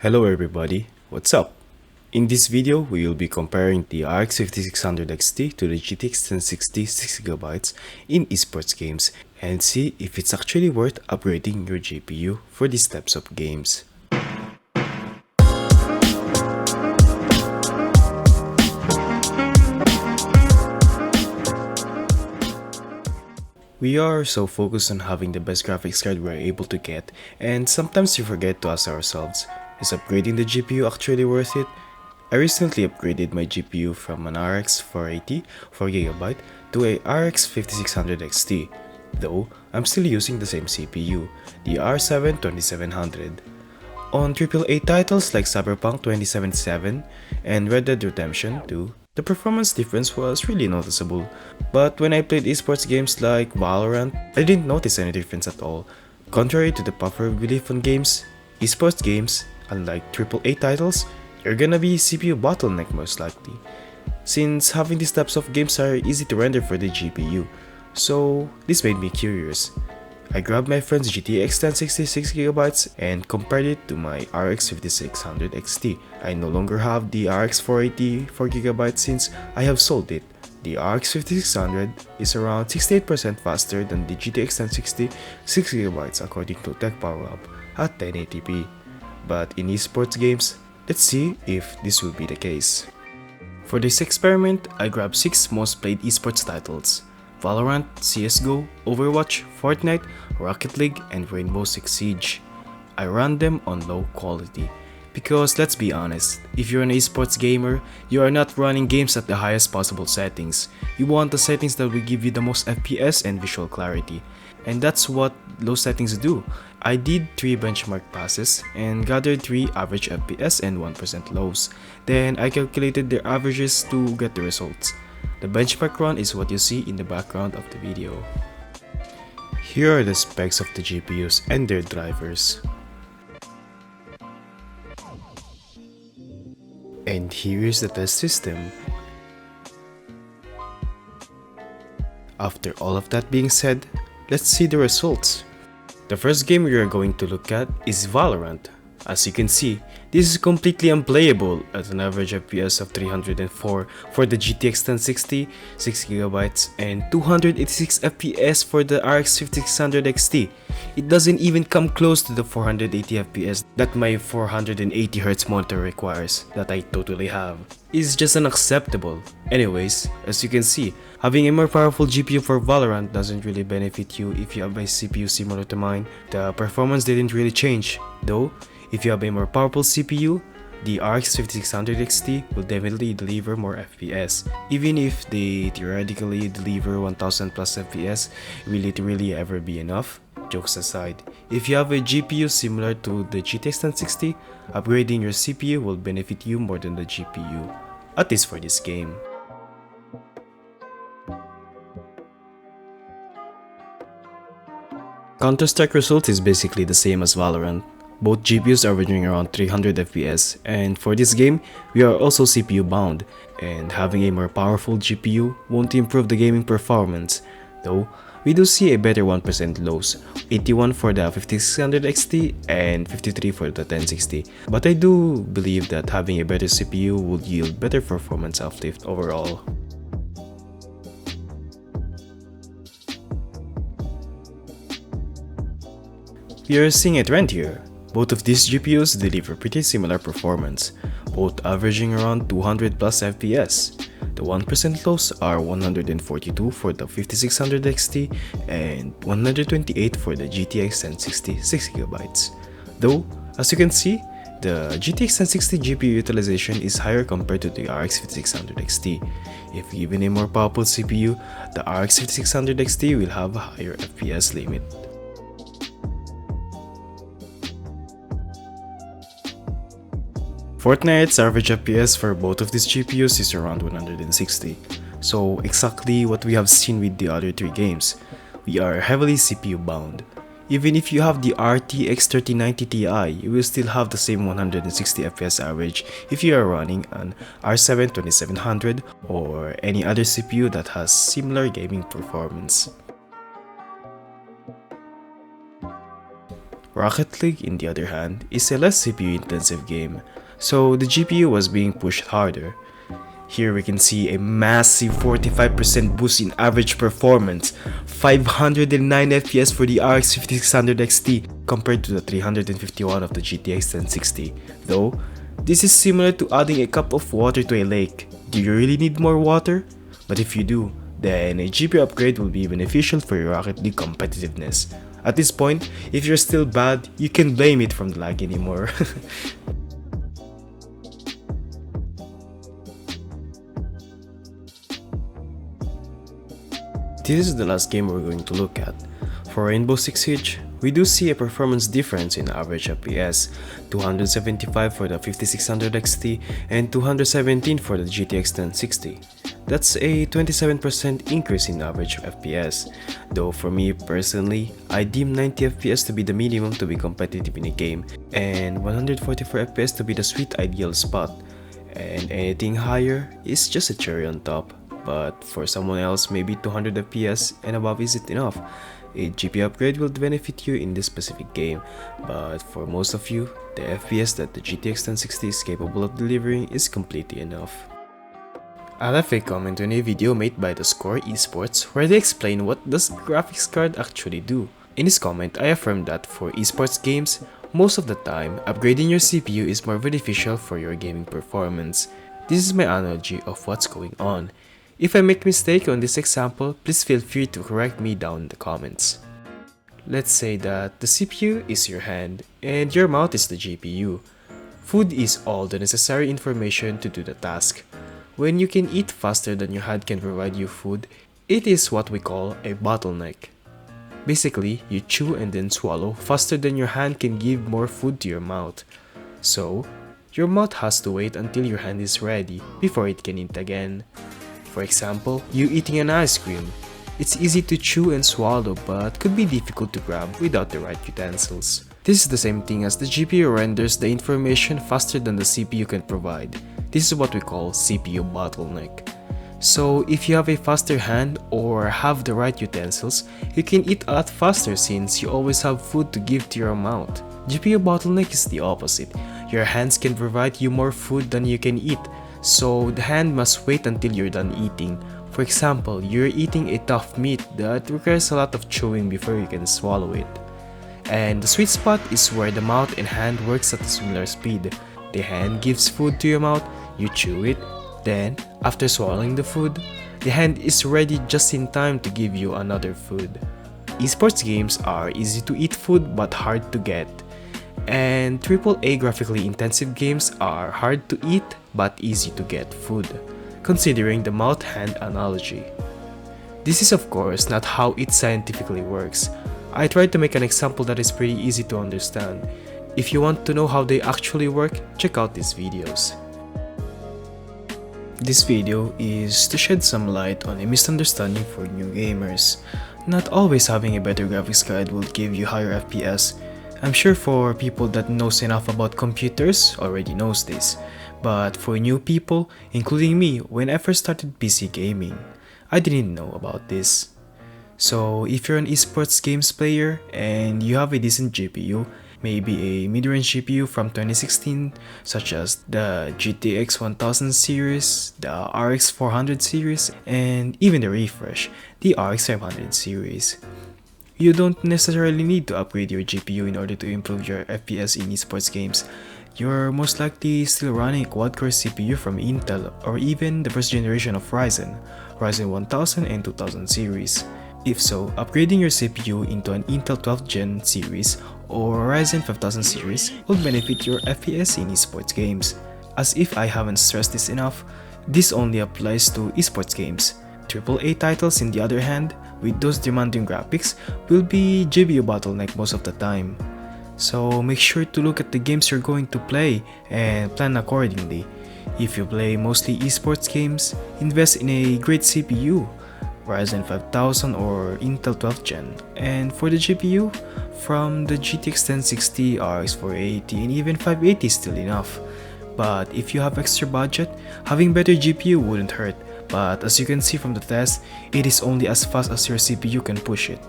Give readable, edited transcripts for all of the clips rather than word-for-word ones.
Hello everybody, what's up? In this video, we will be comparing the RX 5600 XT to the GTX 1060 6GB in esports games and see if it's actually worth upgrading your GPU for these types of games. We are so focused on having the best graphics card we're able to get, and sometimes we forget to ask ourselves, is upgrading the GPU actually worth it? I recently upgraded my GPU from an RX 480 4GB to a RX 5600 XT, though I'm still using the same CPU, the R7 2700. On AAA titles like Cyberpunk 2077 and Red Dead Redemption 2, the performance difference was really noticeable, but when I played esports games like Valorant, I didn't notice any difference at all. Contrary to the popular belief on games, esports games, unlike AAA titles, you're gonna be CPU bottleneck most likely, since having these types of games are easy to render for the GPU, so this made me curious. I grabbed my friend's GTX 1060 6GB and compared it to my RX 5600 XT. I no longer have the RX 480 4GB since I have sold it. The RX 5600 is around 68% faster than the GTX 1060 6GB according to TechPowerUp at 1080p. But in esports games, let's see if this will be the case. For this experiment, I grabbed 6 most played esports titles: Valorant, CSGO, Overwatch, Fortnite, Rocket League, and Rainbow Six Siege. I ran them on low quality, because let's be honest, if you're an esports gamer, you are not running games at the highest possible settings. You want the settings that will give you the most FPS and visual clarity, and that's what low settings do. I did 3 benchmark passes and gathered 3 average FPS and 1% lows. Then I calculated their averages to get the results. The benchmark run is what you see in the background of the video. Here are the specs of the GPUs and their drivers. And here is the test system. After all of that being said, let's see the results. The first game we are going to look at is Valorant. As you can see, this is completely unplayable at an average FPS of 304 for the GTX 1060 6GB and 286 FPS for the RX 5600 XT. It doesn't even come close to the 480 FPS that my 480Hz monitor requires, that I totally have. It's just unacceptable. Anyways, as you can see, having a more powerful GPU for Valorant doesn't really benefit you if you have a CPU similar to mine. The performance didn't really change, though. If you have a more powerful CPU, the RX 5600 XT will definitely deliver more FPS. Even if they theoretically deliver 1000 plus FPS, will it really ever be enough? Jokes aside, if you have a GPU similar to the GTX 1060, upgrading your CPU will benefit you more than the GPU, at least for this game. Counter-Strike result is basically the same as Valorant. Both GPUs are averaging around 300 FPS, and for this game, we are also CPU bound, and having a more powerful GPU won't improve the gaming performance, though we do see a better 1% lows, 81 for the 5600 XT and 53 for the 1060, but I do believe that having a better CPU would yield better performance uplift overall. We are seeing a trend here. Both of these GPUs deliver pretty similar performance, both averaging around 200 plus FPS. The 1% lows are 142 for the 5600 XT and 128 for the GTX 1060 6GB. Though, as you can see, the GTX 1060 GPU utilization is higher compared to the RX 5600 XT. If given a more powerful CPU, the RX 5600 XT will have a higher FPS limit. Fortnite's average FPS for both of these GPUs is around 160, so exactly what we have seen with the other 3 games. We are heavily CPU bound. Even if you have the RTX 3090 Ti, you will still have the same 160 FPS average if you are running an R7 2700 or any other CPU that has similar gaming performance. Rocket League, on the other hand, is a less CPU intensive game, so the GPU was being pushed harder. Here we can see a massive 45% boost in average performance, 509 FPS for the RX 5600 XT compared to the 351 of the GTX 1060. Though, this is similar to adding a cup of water to a lake. Do you really need more water? But if you do, then a GPU upgrade will be beneficial for your Rocket League competitiveness. At this point, if you're still bad, you can blame it from the lag anymore. This is the last game we're going to look at. For Rainbow Six Siege, we do see a performance difference in average FPS, 275 for the 5600 XT and 217 for the GTX 1060. That's a 27% increase in average FPS, though for me personally, I deem 90 FPS to be the minimum to be competitive in a game, and 144 FPS to be the sweet ideal spot, and anything higher is just a cherry on top. But for someone else, maybe 200 FPS and above isn't enough. A GPU upgrade will benefit you in this specific game, but for most of you, the FPS that the GTX 1060 is capable of delivering is completely enough. I left a comment on a video made by the Score eSports where they explain what does graphics card actually do. In this comment, I affirmed that for esports games, most of the time, upgrading your CPU is more beneficial for your gaming performance. This is my analogy of what's going on. If I make a mistake on this example, please feel free to correct me down in the comments. Let's say that the CPU is your hand and your mouth is the GPU. Food is all the necessary information to do the task. When you can eat faster than your hand can provide you food, it is what we call a bottleneck. Basically, you chew and then swallow faster than your hand can give more food to your mouth. So, your mouth has to wait until your hand is ready before it can eat again. For example, you eating an ice cream. It's easy to chew and swallow but could be difficult to grab without the right utensils. This is the same thing as the GPU renders the information faster than the CPU can provide. This is what we call CPU bottleneck. So if you have a faster hand or have the right utensils, you can eat a lot faster since you always have food to give to your mouth. GPU bottleneck is the opposite. Your hands can provide you more food than you can eat. So the hand must wait until you're done eating. For example, you're eating a tough meat that requires a lot of chewing before you can swallow it. And the sweet spot is where the mouth and hand works at a similar speed. The hand gives food to your mouth, you chew it, then after swallowing the food, the hand is ready just in time to give you another food. Esports games are easy to eat food but hard to get. And AAA graphically intensive games are hard to eat but easy to get food, considering the mouth-hand analogy. This is of course not how it scientifically works. I tried to make an example that is pretty easy to understand. If you want to know how they actually work, check out these videos. This video is to shed some light on a misunderstanding for new gamers. Not always having a better graphics card will give you higher FPS. I'm sure for people that knows enough about computers already knows this, but for new people, including me when I first started PC gaming, I didn't know about this. So if you're an esports games player and you have a decent GPU, maybe a mid-range GPU from 2016 such as the GTX 1000 series, the RX 400 series, and even the refresh, the RX 500 series. You don't necessarily need to upgrade your GPU in order to improve your FPS in esports games. You're most likely still running a quad-core CPU from Intel or even the first generation of Ryzen 1000 and 2000 series. If so, upgrading your CPU into an Intel 12th Gen series or Ryzen 5000 series will benefit your FPS in esports games. As if I haven't stressed this enough, this only applies to esports games. AAA titles, on the other hand, with those demanding graphics, will be GPU bottleneck most of the time. So make sure to look at the games you're going to play and plan accordingly. If you play mostly esports games, invest in a great CPU, Ryzen 5000 or Intel 12th Gen. And for the GPU, from the GTX 1060, RX 480 and even 580 is still enough. But if you have extra budget, having better GPU wouldn't hurt. But as you can see from the test, it is only as fast as your CPU can push it.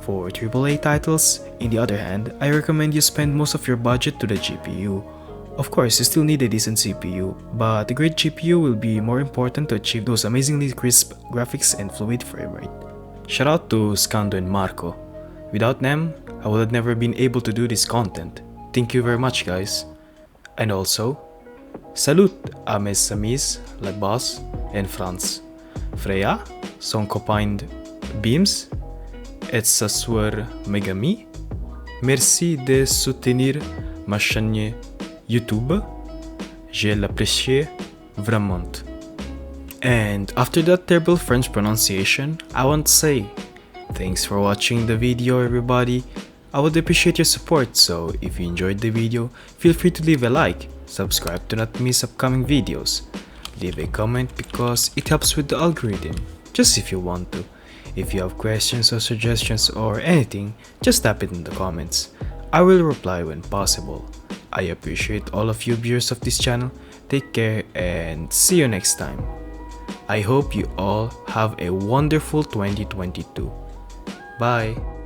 For AAA titles, in the other hand, I recommend you spend most of your budget to the GPU. Of course, you still need a decent CPU, but a great GPU will be more important to achieve those amazingly crisp graphics and fluid frame rate. Shout out to Scando and Marco. Without them, I would have never been able to do this content. Thank you very much, guys. And also, salut à mes amis, Lagbas and Franz. Freya, son copain Beams, et sa sœur Megami. Merci de soutenir ma chaîne YouTube. Je l'apprécie vraiment. And after that terrible French pronunciation, I want to say, thanks for watching the video, everybody. I would appreciate your support, so if you enjoyed the video, feel free to leave a like, subscribe to not miss upcoming videos, leave a comment because it helps with the algorithm, just if you want to. If you have questions or suggestions or anything, just type it in the comments. I will reply when possible. I appreciate all of you viewers of this channel. Take care and see you next time. I hope you all have a wonderful 2022. Bye!